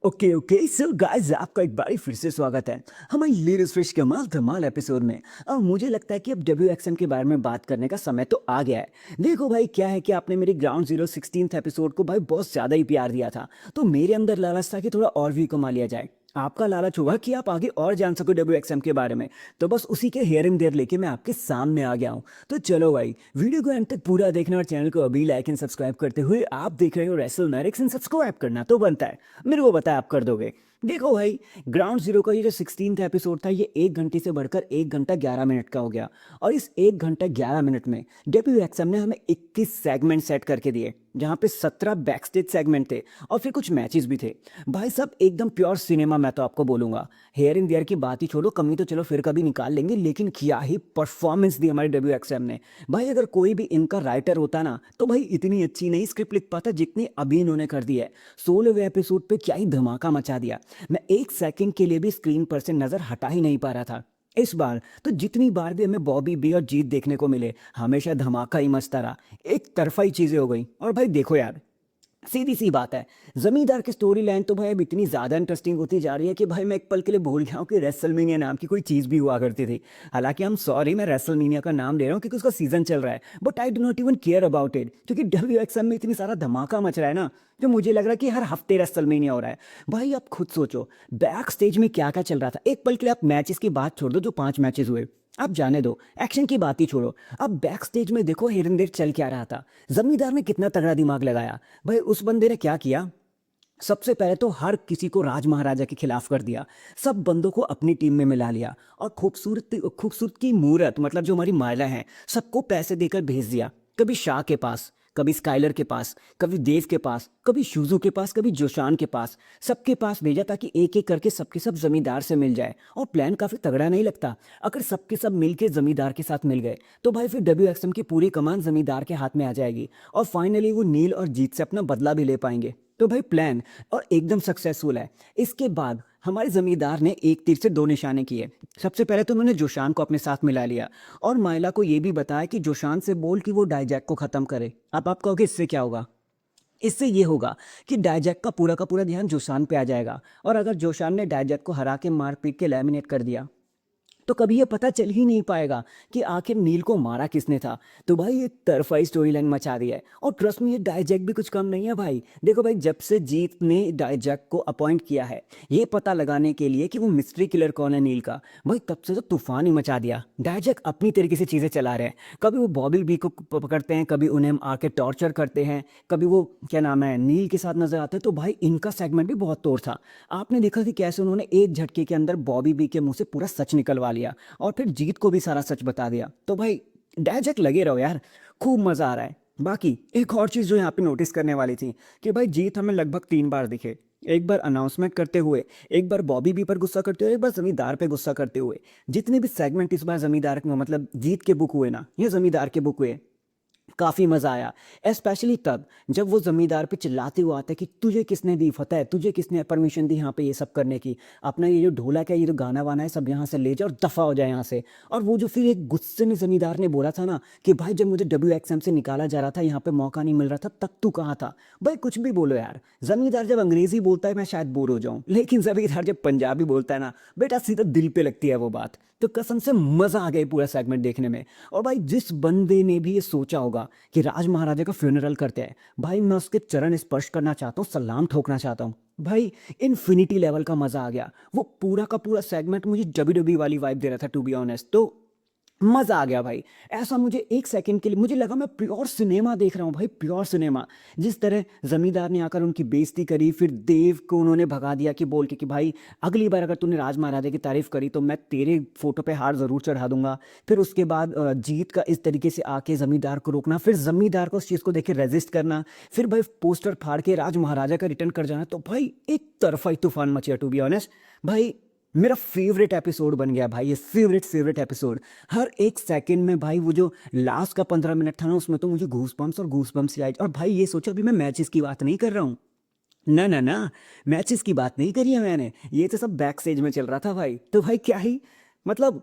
Okay okay so guys आपका एक बार फिर से स्वागत है हमारी लेटेस्ट फ्रेश कमाल धमाल एपिसोड में। अब मुझे लगता है कि अब डब्ल्यू के बारे में बात करने का समय तो आ गया है। देखो भाई क्या है कि आपने मेरी ग्राउंड जीरो 16th एपिसोड को भाई बहुत ज़्यादा ही प्यार दिया था, तो मेरे अंदर लालच था कि थोड़ा और व्यू कमा लिया जाए। आपका लालच हुआ कि आप आगे और जान सको डब्ल्यू के बारे में, तो बस उसी के हेयर एंड देयर लेके मैं आपके सामने आ गया हूँ। तो चलो भाई वीडियो को एंड तक पूरा देखना और चैनल को अभी लाइक एंड सब्सक्राइब करते हुए आप देख रहे हो रेसल मैरिक्स एंड सब्सक्राइब करना तो बनता है, मेरे को पता है आप कर दोगे। देखो भाई ग्राउंड जीरो का ये जो 16th एपिसोड था ये 1 घंटे से बढ़कर 1 घंटा 11 मिनट का हो गया। और इस 1 घंटा 11 मिनट में डब्ल्यू ने हमें 21 सेगमेंट सेट करके दिए, जहाँ पे 17 बैकस्टेज सेगमेंट थे और फिर कुछ मैचेस भी थे। भाई सब एकदम प्योर सिनेमा, मैं तो आपको बोलूंगा। हेयर इन देयर की बात ही छोड़ो, कमी तो चलो फिर कभी निकाल लेंगे, लेकिन क्या ही परफॉर्मेंस दी हमारे डब्ल्यू ने। भाई अगर कोई भी इनका राइटर होता ना तो भाई इतनी अच्छी नहीं स्क्रिप्ट लिख पाता जितनी अभी इन्होंने कर दी है। 16वें एपिसोड पे क्या ही धमाका मचा दिया। मैं एक सेकंड के लिए भी स्क्रीन पर से नजर हटा ही नहीं पा रहा था। इस बार तो जितनी बार भी हमें बॉबी बी और जीत देखने को मिले, हमेशा धमाका ही मचता रहा। एक तरफा ही चीजें हो गई। और भाई देखो यार, सीधी सी बात है, जमींदार की स्टोरी लाइन तो भाई अब इतनी ज़्यादा इंटरेस्टिंग होती जा रही है कि भाई मैं एक पल के लिए भूल गया हूँ कि रेसलमेनिया नाम की कोई चीज़ भी हुआ करती थी। हालांकि हम सॉरी, मैं रेसलमेनिया का नाम ले रहा हूँ क्योंकि उसका सीजन चल रहा है, but I do not even care about it, क्योंकि डब्ल्यू में इतनी सारा धमाका मच रहा है ना, जो मुझे लग रहा है कि हर हफ्ते रेसलमेनिया हो रहा है। भाई आप खुद सोचो बैक स्टेज में क्या क्या चल रहा था। एक पल के लिए आप मैचेस की बात छोड़ दो, जो 5 मैचेस हुए आप जाने दो, एक्शन की बात ही छोड़ो। अब बैक स्टेज में देखो हिरन चल क्या रहा था। जमींदार ने कितना तगड़ा दिमाग लगाया। भाई उस बंदे ने क्या किया, सबसे पहले तो हर किसी को राज महाराजा के खिलाफ कर दिया, सब बंदों को अपनी टीम में मिला लिया और खूबसूरत की मूरत मतलब जो हमारी महिला है सबको पैसे देकर भेज दिया। कभी शाह के पास, कभी स्काइलर के पास, कभी देव के पास, कभी शूजू के पास, कभी जोशान के पास, सबके पास भेजा ताकि एक एक करके सबके सब जमींदार से मिल जाए। और प्लान काफी तगड़ा नहीं लगता अगर सबके सब मिलके जमींदार के साथ मिल गए, तो भाई फिर डब्ल्यू की पूरी कमान जमींदार के हाथ में आ जाएगी और फाइनली वो नील और जीत से अपना बदला भी ले पाएंगे। तो भाई प्लान और एकदम सक्सेसफुल है। इसके बाद हमारे जमींदार ने एक तीर से दो निशाने किए। सबसे पहले तो उन्होंने जोशान को अपने साथ मिला लिया और माइला को यह भी बताया कि जोशान से बोल कि वो डाइजैक को खत्म करे। अब आप कहोगे इससे क्या होगा? इससे ये होगा कि डाइजैक का पूरा ध्यान जोशान पे आ जाएगा, और अगर जोशान ने डाइजैक को हरा के मार पीट के लैमिनेट कर दिया तो कभी ये पता चल ही नहीं पाएगा कि आखिर नील को मारा किसने था। तो भाई ये तरफाई स्टोरी लाइन मचा दी है। और ट्रस्ट में ये डाइजैक भी कुछ कम नहीं है भाई। देखो भाई जब से जीत ने डाइजैक को अपॉइंट किया है ये पता लगाने के लिए कि वो मिस्ट्री किलर कौन है नील का, भाई तब से तो तूफान ही मचा दिया। डाइजैक अपनी तरीके से चीज़ें चला रहे हैं। कभी वो बॉबी बी को पकड़ते हैं, कभी उन्हें आके टॉर्चर करते हैं, कभी वो क्या नाम है नील के साथ नजर आते हैं। तो भाई इनका सेगमेंट भी बहुत तोड़ था। आपने देखा कि कैसे उन्होंने एक झटके के अंदर बॉबी बी के मुंह से पूरा सच निकलवा लिया और फिर जीत को भी सारा सच बता दिया। तो भाई डाइजैक लगे रहो यार, खूब मजा आ रहा है। बाकी एक और चीज़ जो यहाँ पे नोटिस करने वाली थी कि भाई जीत हमें लगभग 3 बार दिखे। एक बार अनाउंसमेंट करते हुए, एक बार बॉबी बी पर गुस्सा करते हुए, एक बार जमींदार पे गुस्सा करते हुए। जितने भी सेगमेंट इस बार जमींदार मतलब जीत के बुक हुए ना, ये जमींदार के बुक हुए, काफ़ी मज़ा आया। स्पेशली तब जब वो ज़मींदार पे चिल्लाते हुए आता है कि तुझे किसने दी फतेह, तुझे किसने परमिशन दी यहाँ पे ये सब करने की, अपना ये जो ढोलक है, ये जो गाना वाना है, सब यहाँ से ले जाओ और दफ़ा हो जाए यहाँ से। और वो जो फिर एक गुस्से में ज़मींदार ने बोला था ना कि भाई जब मुझे से निकाला जा रहा था, यहाँ पे मौका नहीं मिल रहा था, तब तू कहाँ था। भाई कुछ भी बोलो यार, ज़मींदार जब अंग्रेज़ी बोलता है मैं शायद बोर हो जाऊँ, लेकिन ज़मींदार जब पंजाबी बोलता है ना बेटा सीधा दिल पे लगती है वो बात। तो कसम से मज़ा आ गया पूरा सेगमेंट देखने में। और भाई जिस बंदे ने भी ये सोचा होगा कि राज महाराजा का फ्यूनरल करते हैं, भाई मैं उसके चरण स्पर्श करना चाहता हूँ, सलाम ठोकना चाहता हूँ। भाई इन्फिनिटी लेवल का मजा आ गया। वो पूरा का पूरा सेगमेंट मुझे डब्ल्यू वाली वाइब दे रहा था टू बी ऑनेस्ट। तो मजा आ गया भाई। ऐसा मुझे एक सेकंड के लिए मुझे लगा मैं प्योर सिनेमा देख रहा हूँ भाई, प्योर सिनेमा। जिस तरह जमींदार ने आकर उनकी बेइज्जती करी, फिर देव को उन्होंने भगा दिया कि बोल के कि भाई अगली बार अगर तूने राज महाराजा की तारीफ करी तो मैं तेरे फोटो पे हार जरूर चढ़ा दूंगा। फिर उसके बाद जीत का इस तरीके से आके जमींदार को रोकना, फिर जमींदार को उस चीज को देख के रेजिस्ट करना, फिर भाई पोस्टर फाड़ के राज महाराजा का रिटर्न कर जाना। तो भाई एक तरफा ही तूफान मचिया टू बी ऑनेस्ट। भाई मेरा फेवरेट एपिसोड बन गया भाई, ये फेवरेट एपिसोड। हर एक सेकंड में भाई वो जो लास्ट का 15 मिनट था ना, उसमें तो मुझे घूस बम्स आई। और भाई ये सोचो अभी मैं मैचेस की बात नहीं कर रहा हूँ, ना ना ना, मैचेस की बात नहीं करी है मैंने, ये तो सब बैक स्टेज में चल रहा था भाई। तो भाई क्या ही मतलब,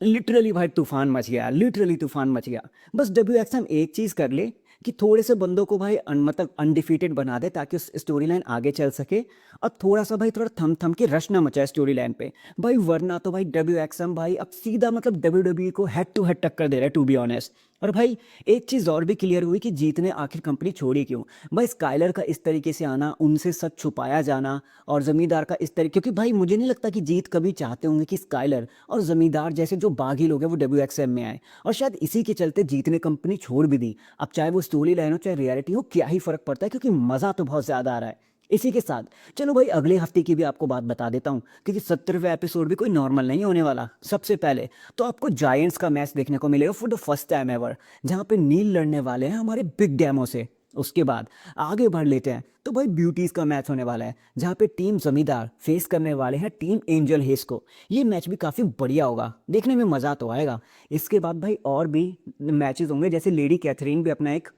लिटरली भाई तूफान मच गया, लिटरली तूफान मच गया। बस डब्ल्यू एक चीज़ कर ले कि थोड़े से बंदों को भाई मतलब अनडिफीटेड बना दे ताकि उस स्टोरी लाइन आगे चल सके, और थोड़ा सा भाई थोड़ा थम थम के रश ना मचाए स्टोरी लाइन पे भाई, वरना तो भाई डब्ल्यू एक्सएम भाई अब सीधा मतलब डब्ल्यू डब्ल्यू को हेड टू हेड टक्कर दे रहा है टू बी ऑनेस्ट। और भाई एक चीज़ और भी क्लियर हुई कि जीत ने आखिर कंपनी छोड़ी क्यों। भाई स्काइलर का इस तरीके से आना, उनसे सच छुपाया जाना, और जमींदार का इस तरीके, क्योंकि भाई मुझे नहीं लगता कि जीत कभी चाहते होंगे कि स्काइलर और जमींदार जैसे जो बागी लोग हैं वो डब्ल्यू एक्स एम में आए, और शायद इसी के चलते जीत ने कंपनी छोड़ भी दी। अब चाहे वो स्टोरी लाइन हो चाहे रियलिटी हो, क्या ही फर्क पड़ता है, क्योंकि मज़ा तो बहुत ज़्यादा आ रहा है। इसी के साथ चलो भाई अगले हफ्ते की भी आपको बात बता देता हूँ, क्योंकि 70वें एपिसोड भी कोई नॉर्मल नहीं होने वाला। सबसे पहले तो आपको जायंट्स का मैच देखने को मिलेगा for the first time ever, जहाँ पे नील लड़ने वाले हैं हमारे बिग डैमो से। उसके बाद आगे बढ़ लेते हैं तो भाई ब्यूटीज का मैच होने वाला है, जहाँ पे टीम जमींदार फेस करने वाले हैं टीम एंजल हेस को। ये मैच भी काफ़ी बढ़िया होगा, देखने में मज़ा तो आएगा। इसके बाद भाई और भी मैचेस होंगे, जैसे लेडी कैथरीन भी अपना एक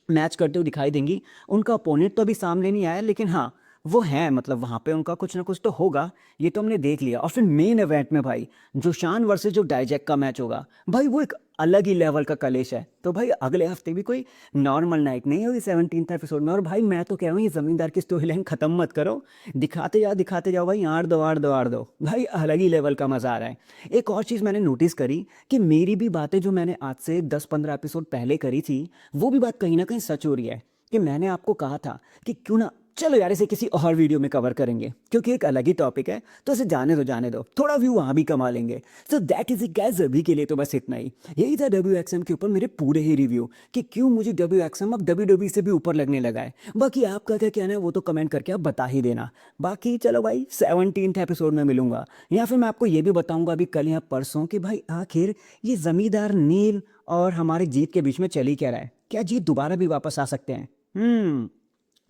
मैच करते हुए दिखाई देंगी। उनका अपोनेंट तो अभी सामने नहीं आया, लेकिन हाँ वो है, मतलब वहाँ पे उनका कुछ ना कुछ तो होगा, ये तो हमने देख लिया। और फिर मेन इवेंट में भाई जोशान वर्सेस जो डाइजैक का मैच होगा, भाई वो एक अलग ही लेवल का कलेश है। तो भाई अगले हफ्ते भी कोई नॉर्मल नाइट नहीं होगी 17th एपिसोड में। और भाई मैं तो कह रहा हूँ ये जमींदार की स्टोरी लाइन खत्म मत करो, दिखाते जाओ भाई, आड़ दो भाई, अलग ही लेवल का मजा आ रहा है। एक और चीज़ मैंने नोटिस करी कि मेरी भी बातें जो मैंने आज से 10-15 एपिसोड पहले करी थी, वो भी बात कहीं ना कहीं सच हो रही है। कि मैंने आपको कहा था कि क्यों ना, चलो यार इसे किसी और वीडियो में कवर करेंगे, क्योंकि एक अलग ही टॉपिक है, तो इसे जाने दो, थोड़ा व्यू वहाँ भी कमा लेंगे। So that is it guys, अभी के लिए तो बस इतना ही। यही था डब्ल्यू एक्स एम के ऊपर मेरे पूरे ही रिव्यू, कि क्यों मुझे डब्ल्यू एक्स एम अब डब्ल्यू डब्ल्यू से भी ऊपर लगने लगा है। बाकी आपका क्या कहना है वो तो कमेंट करके आप बता ही देना। बाकी चलो भाई 17th एपिसोड में मिलूंगा, या फिर मैं आपको ये भी बताऊंगा अभी कल या परसों कि भाई आखिर ये जमींदार नील और हमारे जीत के बीच में चल ही क्या रहा है, क्या जीत दोबारा भी वापस आ सकते हैं।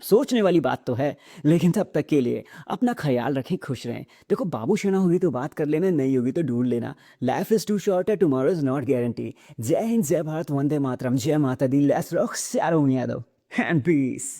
सोचने वाली बात तो है। लेकिन तब तक के लिए अपना ख्याल रखें, खुश रहें। देखो बाबू शना होगी तो बात कर लेना, नहीं होगी तो ढूंढ लेना। लाइफ इज टू शॉर्ट है, टुमारो इज नॉट गारंटी। जय हिंद, जय भारत, वंदे मातरम, जय माता दी, let's rock, Yadav and piece.